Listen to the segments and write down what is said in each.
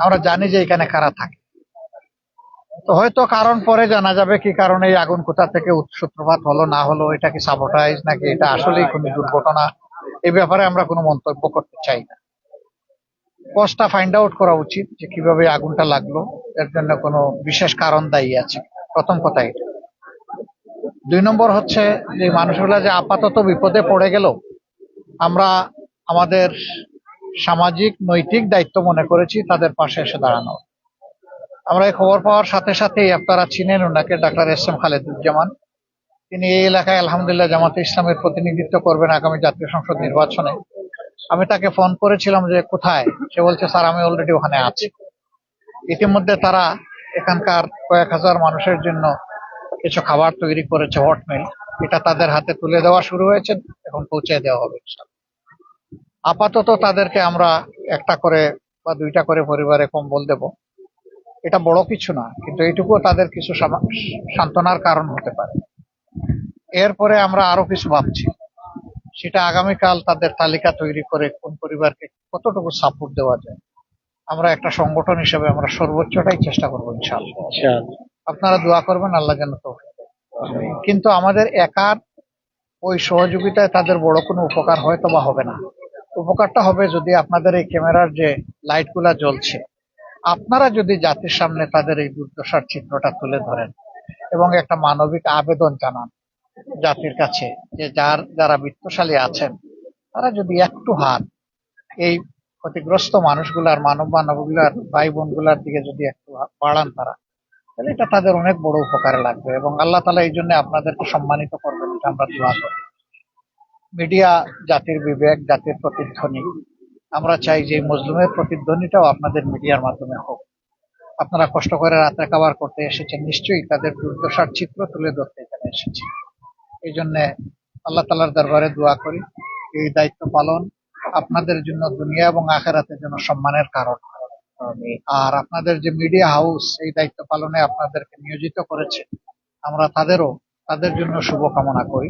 আমরা জানি যে এখানে কারা থাকে। তো হয়তো কারণ পরে জানা যাবে কি কারণে এই আগুন কোথা থেকে সূত্রপাত হলো না হলো, এটা কি সাবোটাইজ নাকি এটা আসলেই কোনো দুর্ঘটনা, এই ব্যাপারে আমরা কোনো মন্তব্য করতে চাই না। কজটা ফাইন্ড আউট করা উচিত যে কিভাবে আগুনটা লাগলো, এর জন্য কোনো বিশেষ কারণ দায়ী আছে, প্রথম কথা এটা। 2 নম্বর হচ্ছে যে মানুষগুলা যে আপাতত বিপদে পড়ে গেল, আমরা আমাদের সামাজিক নৈতিক দায়িত্ব মনে করেছি তাদের পাশে এসে দাঁড়ানো। আমরা এই খবর পাওয়ার সাথে সাথেই, আপনারা চিনেন ওনাকে, ডাক্তার এস এম খালেদুজ্জামান। তিনি এই এলাকায় আলহামদুলিল্লাহ জামাতে ইসলামের প্রতিনিধিত্ব করবেন আগামী জাতীয় সংসদ নির্বাচনে। আমি তাকে ফোন করেছিলাম যে কোথায়, সে বলছে স্যার আমি অলরেডি ওখানে আছি। ইতিমধ্যে তারা এখানকার কয়েক হাজার মানুষের জন্য কিছু খাবার তৈরি করেছে, হটমিল, এটা তাদের হাতে তুলে দেওয়া শুরু হয়েছে, এখন পৌঁছে দেওয়া হবে। আপাতত তাদেরকে আমরা একটা করে বা 2টা করে পরিবারে কম্বল দেব। এটা বড় কিছু না, কিন্তু এইটুকু তাদের কিছু সান্ত্বনার কারণ হতে পারে। এরপরে আমরা আরো কিছু ভাবছি, সেটা আগামীকাল তাদের তালিকা তৈরি করে কোন পরিবারকে কতটুকু সাপোর্ট দেওয়া যায়, আমরা একটা সংগঠন হিসেবে আমরা সর্বোচ্চটাই চেষ্টা করবো ইনশাআল্লাহ। আপনারা দোয়া করবেন আল্লাহ যেন তৌফিক দেয়। কিন্তু আমাদের একার ওই সহযোগিতায় তাদের বড় কোনো উপকার হয়তো বা হবে না। উপকারটা হবে যদি আপনাদের এই ক্যামেরার যে লাইট গুলা জ্বলছে, আপনারা যদি জাতির সামনে তাদের এই দুর্দশার চিত্রটা তুলে ধরেন এবং একটা মানবিক আবেদন জানান জাতির কাছে যে যারা বিত্তশালী আছেন তারা যদি একটু হাত এই ক্ষতিগ্রস্ত মানুষগুলার, মানবগুলার, ভাই বোনগুলার দিকে যদি একটু বাড়ান তারা, তাহলে এটা তাদের অনেক বড় উপকারে লাগবে এবং আল্লাহ তাআলা এই জন্য আপনাদেরকে সম্মানিত করবেন, এটা আমরা দোয়া করি। মিডিয়া জাতির বিবেক, জাতির প্রতিধ্বনি। আমরা চাই যে মজলুমের প্রতিধ্বনিটাও আপনাদের মিডিয়ার মাধ্যমে হোক। আপনারা কষ্ট করে রাতে খাবার করতে এসেছেন, নিশ্চয়ই তাদের দুর্দশার চিত্র তুলে ধরতে এখানে এসেছে। এই জন্য আল্লাহ তাআলার দরবারে দোয়া করি এই দায়িত্ব পালন আপনাদের জন্য দুনিয়া এবং আখেরাতের জন্য সম্মানের কারণ। আর আপনাদের যে মিডিয়া হাউস এই দায়িত্ব পালনে আপনাদেরকে নিয়োজিত করেছে, আমরা তাদের জন্য শুভকামনা করি।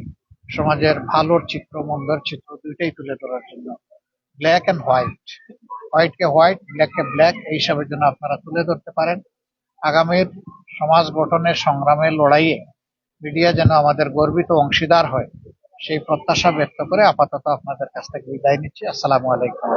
সমাজের ভালোর চিত্র, মন্দর চিত্র দুইটাই তুলে ধরার জন্য, ব্ল্যাক অ্যান্ড হোয়াইট, হোয়াইটকে হোয়াইট, ব্ল্যাককে ব্ল্যাক, এই হিসাবের জন্য আপনারা তুলে ধরতে পারেন। আগামীর সমাজ গঠনের সংগ্রামে, লড়াইয়ে মিডিয়া যেন আমাদের গর্বিত অংশীদার হয়, সেই প্রত্যাশা ব্যক্ত করে আপাতত আপনাদের কাছ থেকে বিদায় নিচ্ছি। আসসালামু আলাইকুম।